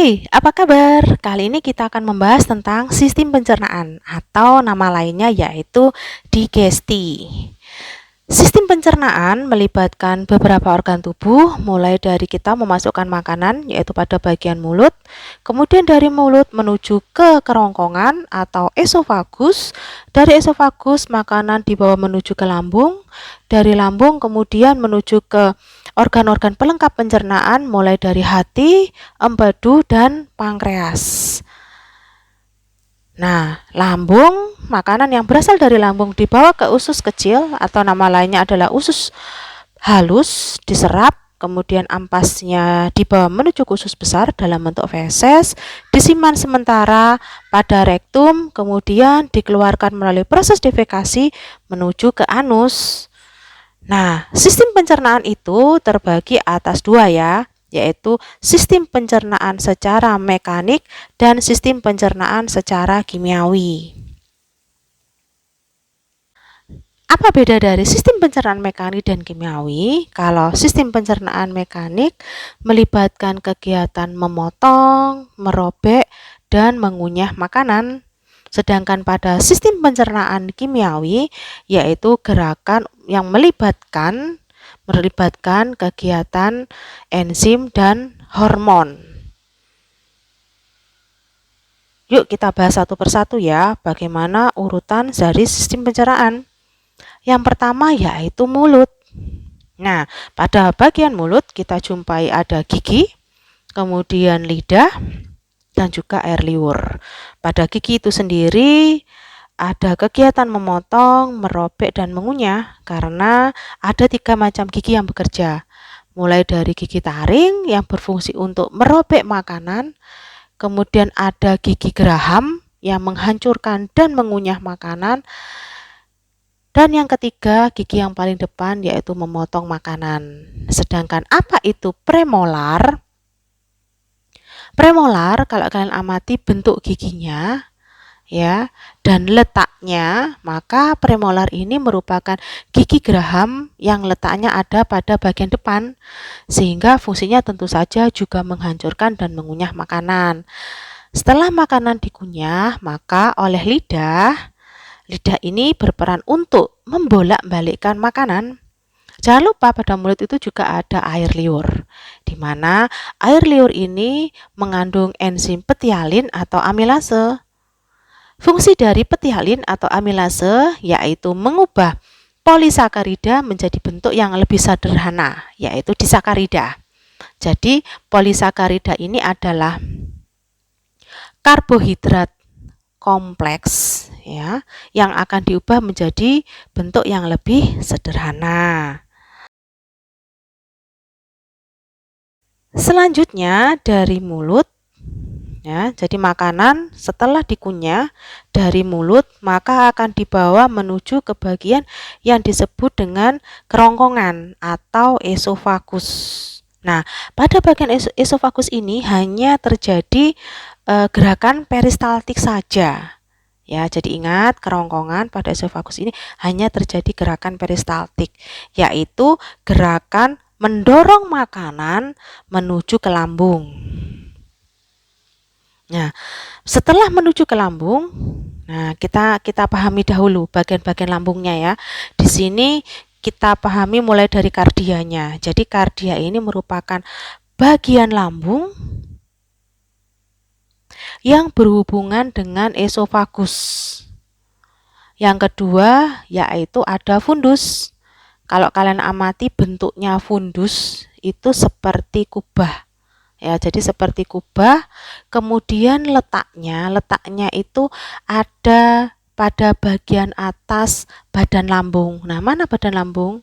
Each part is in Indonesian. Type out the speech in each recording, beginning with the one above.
Hai, apa kabar? Kali ini kita akan membahas tentang sistem pencernaan atau nama lainnya yaitu digesti. Sistem pencernaan melibatkan beberapa organ tubuh, mulai dari kita memasukkan makanan yaitu pada bagian mulut, kemudian dari mulut menuju ke kerongkongan atau esofagus, dari esofagus makanan dibawa menuju ke lambung, dari lambung kemudian menuju ke organ-organ pelengkap pencernaan mulai dari hati, empedu, dan pankreas. Nah, lambung, makanan yang berasal dari lambung dibawa ke usus kecil atau nama lainnya adalah usus halus, diserap, kemudian ampasnya dibawa menuju ke usus besar dalam bentuk feses, disimpan sementara pada rektum, kemudian dikeluarkan melalui proses defekasi menuju ke anus. Nah, sistem pencernaan itu terbagi atas dua ya, yaitu sistem pencernaan secara mekanik dan sistem pencernaan secara kimiawi. Apa beda dari sistem pencernaan mekanik dan kimiawi? Kalau sistem pencernaan mekanik melibatkan kegiatan memotong, merobek, dan mengunyah makanan. Sedangkan pada sistem pencernaan kimiawi yaitu gerakan yang melibatkan kegiatan enzim dan hormon. Yuk kita bahas satu persatu ya, bagaimana urutan dari sistem pencernaan. Yang pertama yaitu mulut. Nah, pada bagian mulut kita jumpai ada gigi, kemudian lidah, dan juga air liur. Pada gigi itu sendiri ada kegiatan memotong, merobek, dan mengunyah karena ada 3 macam gigi yang bekerja. Mulai dari gigi taring yang berfungsi untuk merobek makanan, kemudian ada gigi geraham yang menghancurkan dan mengunyah makanan, dan yang ketiga gigi yang paling depan yaitu memotong makanan. Sedangkan apa itu premolar? Premolar kalau kalian amati bentuk giginya ya dan letaknya, maka premolar ini merupakan gigi geraham yang letaknya ada pada bagian depan, sehingga fungsinya tentu saja juga menghancurkan dan mengunyah makanan. Setelah makanan dikunyah, maka oleh lidah ini berperan untuk membolak-balikkan makanan. Jangan lupa pada mulut itu juga ada air liur, di mana air liur ini mengandung enzim petialin atau amilase. Fungsi dari petialin atau amilase yaitu mengubah polisakarida menjadi bentuk yang lebih sederhana, yaitu disakarida. Jadi polisakarida ini adalah karbohidrat kompleks ya, yang akan diubah menjadi bentuk yang lebih sederhana. Selanjutnya dari mulut. Ya, jadi makanan setelah dikunyah dari mulut maka akan dibawa menuju ke bagian yang disebut dengan kerongkongan atau esofagus. Nah, pada bagian esofagus ini hanya terjadi gerakan peristaltik saja. Ya, jadi ingat kerongkongan pada esofagus ini hanya terjadi gerakan peristaltik, yaitu gerakan mendorong makanan menuju ke lambung. Nah, setelah menuju ke lambung, nah kita pahami dahulu bagian-bagian lambungnya ya. Di sini kita pahami mulai dari kardianya. Jadi kardia ini merupakan bagian lambung yang berhubungan dengan esofagus. Yang kedua yaitu ada fundus. Kalau kalian amati bentuknya fundus itu seperti kubah. Ya, jadi seperti kubah, kemudian letaknya itu ada pada bagian atas badan lambung. Nah, mana badan lambung?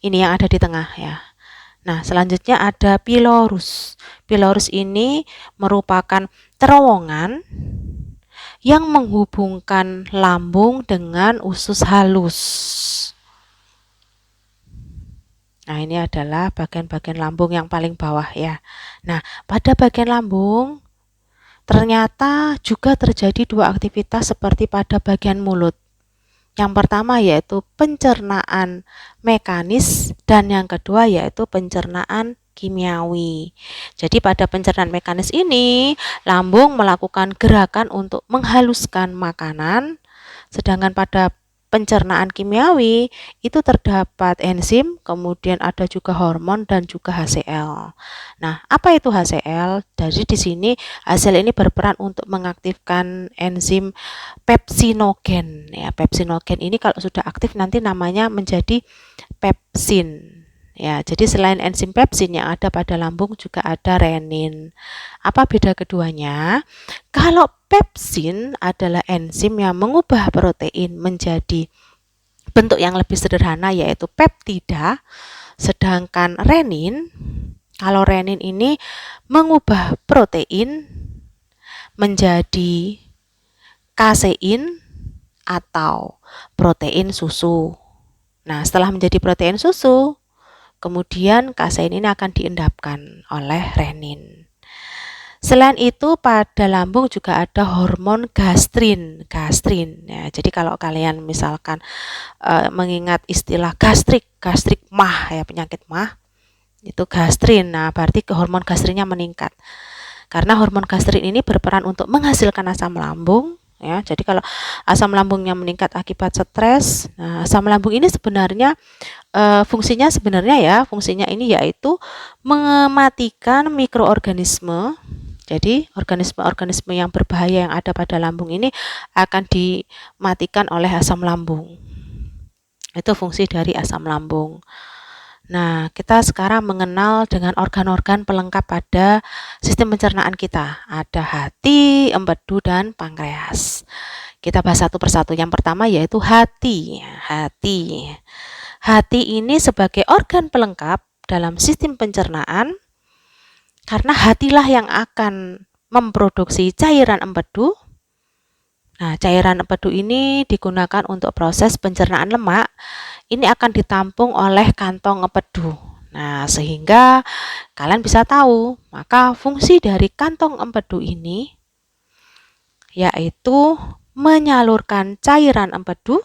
Ini yang ada di tengah ya. Nah, selanjutnya ada pilorus. Pilorus ini merupakan terowongan yang menghubungkan lambung dengan usus halus. Nah, ini adalah bagian-bagian lambung yang paling bawah ya. Nah, pada bagian lambung ternyata juga terjadi dua aktivitas seperti pada bagian mulut. Yang pertama yaitu pencernaan mekanis dan yang kedua yaitu pencernaan kimiawi. Jadi pada pencernaan mekanis ini, lambung melakukan gerakan untuk menghaluskan makanan, sedangkan pada pencernaan kimiawi itu terdapat enzim, kemudian ada juga hormon dan juga HCl. Nah, apa itu HCl? Jadi di sini HCl ini berperan untuk mengaktifkan enzim pepsinogen. Ya, pepsinogen ini kalau sudah aktif nanti namanya menjadi pepsin. Ya, jadi selain enzim pepsin yang ada pada lambung juga ada renin. Apa beda keduanya? Kalau pepsin adalah enzim yang mengubah protein menjadi bentuk yang lebih sederhana yaitu peptida, sedangkan renin, kalau renin ini mengubah protein menjadi kasein atau protein susu. Nah, setelah menjadi protein susu, kemudian kasein ini akan diendapkan oleh renin. Selain itu pada lambung juga ada hormon gastrin. Ya, jadi kalau kalian misalkan mengingat istilah gastrik mah ya, penyakit mah itu gastrin. Nah, berarti hormon gastrinnya meningkat. Karena hormon gastrin ini berperan untuk menghasilkan asam lambung. Ya, jadi kalau asam lambungnya meningkat akibat stres, nah, asam lambung ini sebenarnya fungsinya ini yaitu mematikan mikroorganisme. Jadi organisme-organisme yang berbahaya yang ada pada lambung ini akan dimatikan oleh asam lambung. Itu fungsi dari asam lambung. Nah, kita sekarang mengenal dengan organ-organ pelengkap pada sistem pencernaan kita. Ada hati, empedu, dan pankreas. Kita bahas satu persatu. Yang pertama yaitu hati. Hati ini sebagai organ pelengkap dalam sistem pencernaan karena hatilah yang akan memproduksi cairan empedu. Nah, cairan empedu ini digunakan untuk proses pencernaan lemak. Ini akan ditampung oleh kantong empedu. Nah, sehingga kalian bisa tahu, maka fungsi dari kantong empedu ini yaitu menyalurkan cairan empedu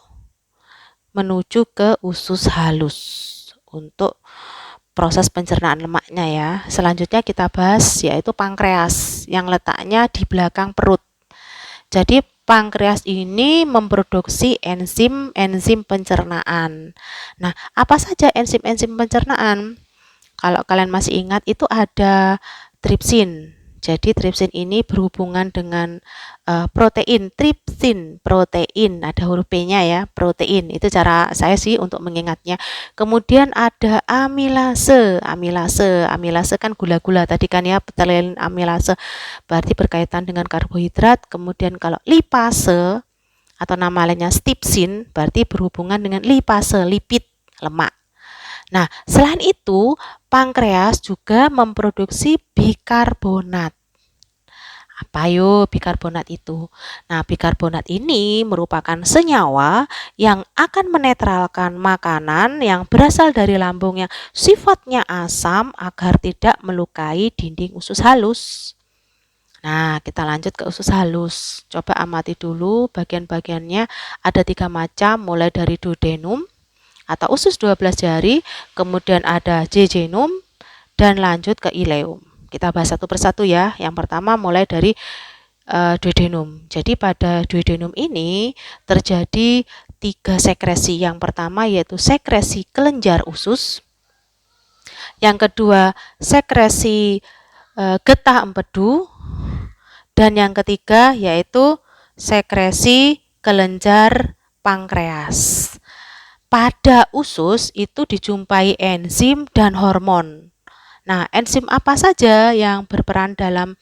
menuju ke usus halus untuk proses pencernaan lemaknya ya. Selanjutnya kita bahas yaitu pankreas yang letaknya di belakang perut. Jadi pankreas ini memproduksi enzim pencernaan. Nah, apa saja enzim pencernaan? Kalau kalian masih ingat itu ada tripsin. Jadi tripsin ini berhubungan dengan protein, protein, ada huruf P-nya ya, protein. Itu cara saya sih untuk mengingatnya. Kemudian ada amilase kan gula-gula tadi kan ya, petelin amilase berarti berkaitan dengan karbohidrat. Kemudian kalau lipase atau nama lainnya stipsin berarti berhubungan dengan lipase, lipid, lemak. Nah, selain itu, pankreas juga memproduksi bikarbonat. Apa yo bikarbonat itu? Nah, bikarbonat ini merupakan senyawa yang akan menetralkan makanan yang berasal dari lambung yang sifatnya asam agar tidak melukai dinding usus halus. Nah, kita lanjut ke usus halus. Coba amati dulu bagian-bagiannya, ada 3 macam, mulai dari duodenum atau usus 12 jari, kemudian ada jejunum, dan lanjut ke ileum. Kita bahas satu persatu ya. Yang pertama mulai dari duodenum. Jadi pada duodenum ini terjadi 3 sekresi. Yang pertama yaitu sekresi kelenjar usus. Yang kedua sekresi getah empedu. Dan yang ketiga yaitu sekresi kelenjar pankreas. Pada usus itu dijumpai enzim dan hormon. Nah, enzim apa saja yang berperan dalam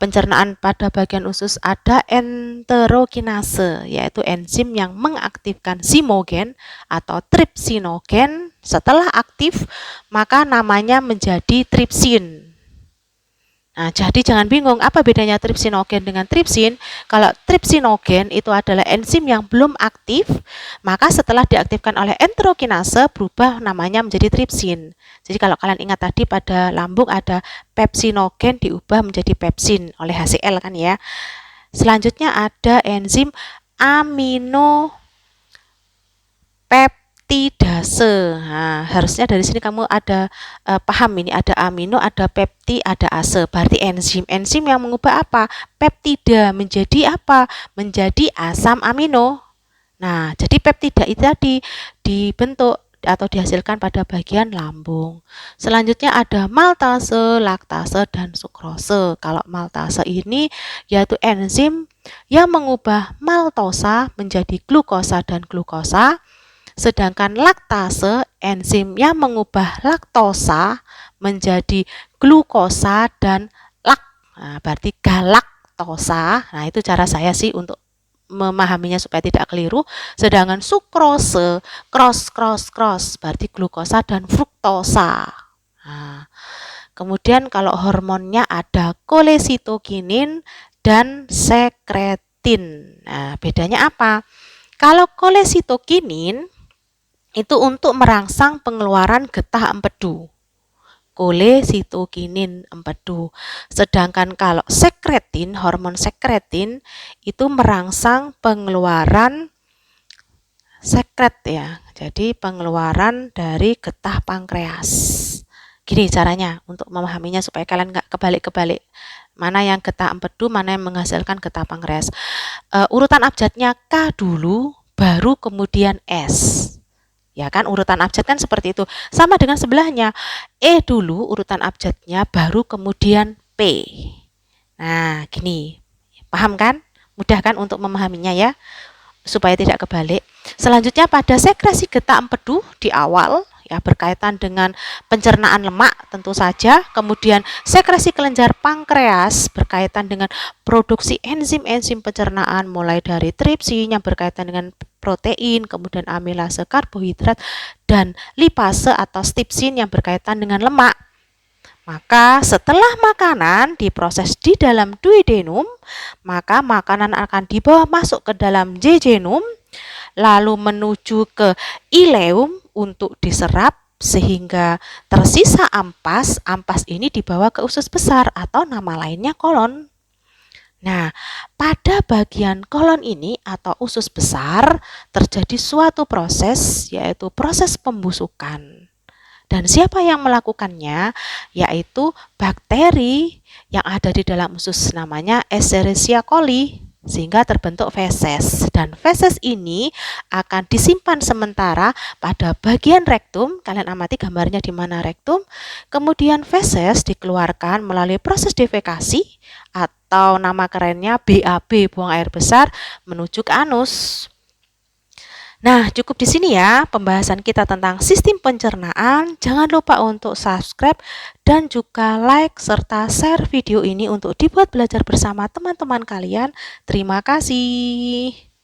pencernaan pada bagian usus? Ada enterokinase, yaitu enzim yang mengaktifkan simogen atau tripsinogen. Setelah aktif, maka namanya menjadi tripsin. Nah, jadi jangan bingung apa bedanya tripsinogen dengan tripsin. Kalau tripsinogen itu adalah enzim yang belum aktif, maka setelah diaktifkan oleh enterokinase berubah namanya menjadi tripsin. Jadi kalau kalian ingat tadi pada lambung ada pepsinogen diubah menjadi pepsin oleh HCl kan ya. Selanjutnya ada enzim aminopeptidase. base. Nah, harusnya dari sini kamu ada paham ini, ada amino, ada peptid, ada ase. Berarti enzim. Enzim yang mengubah apa? Peptida menjadi apa? Menjadi asam amino. Nah, jadi peptida itu tadi dibentuk atau dihasilkan pada bagian lambung. Selanjutnya ada maltase, laktase, dan sukrose. Kalau maltase ini yaitu enzim yang mengubah maltosa menjadi glukosa dan glukosa, sedangkan laktase enzim yang mengubah laktosa menjadi glukosa dan lak. Nah, berarti galaktosa. Nah, itu cara saya sih untuk memahaminya supaya tidak keliru. Sedangkan sukrose cross berarti glukosa dan fruktosa. Nah, kemudian kalau hormonnya ada kolesitokinin dan sekretin. Nah, bedanya apa? Kalau kolesitokinin itu untuk merangsang pengeluaran getah empedu. Kolesitokinin empedu. Sedangkan kalau sekretin, hormon sekretin itu merangsang pengeluaran sekret ya. Jadi pengeluaran dari getah pankreas. Gini caranya untuk memahaminya supaya kalian nggak kebalik-kebalik. Mana yang getah empedu, mana yang menghasilkan getah pankreas. Urutan abjadnya K dulu, baru kemudian S. Ya kan, urutan abjad kan seperti itu. Sama dengan sebelahnya. E dulu urutan abjadnya, baru kemudian P. Nah, gini. Paham kan? Mudah kan untuk memahaminya ya? Supaya tidak kebalik. Selanjutnya pada sekresi getah empedu di awal ya berkaitan dengan pencernaan lemak tentu saja, kemudian sekresi kelenjar pankreas berkaitan dengan produksi enzim-enzim pencernaan mulai dari tripsin yang berkaitan dengan protein, kemudian amilase karbohidrat dan lipase atau stipsin yang berkaitan dengan lemak. Maka setelah makanan diproses di dalam duodenum, maka makanan akan dibawa masuk ke dalam jejunum, lalu menuju ke ileum untuk diserap sehingga tersisa ampas. Ampas ini dibawa ke usus besar atau nama lainnya kolon. Nah, pada bagian kolon ini atau usus besar terjadi suatu proses yaitu proses pembusukan. Dan siapa yang melakukannya? Yaitu bakteri yang ada di dalam usus namanya Escherichia coli sehingga terbentuk feses. Dan feses ini akan disimpan sementara pada bagian rektum. Kalian amati gambarnya di mana rektum. Kemudian feses dikeluarkan melalui proses defekasi atau nama kerennya BAB, buang air besar, menuju ke anus. Nah, cukup di sini ya pembahasan kita tentang sistem pencernaan. Jangan lupa untuk subscribe dan juga like serta share video ini untuk dibuat belajar bersama teman-teman kalian. Terima kasih.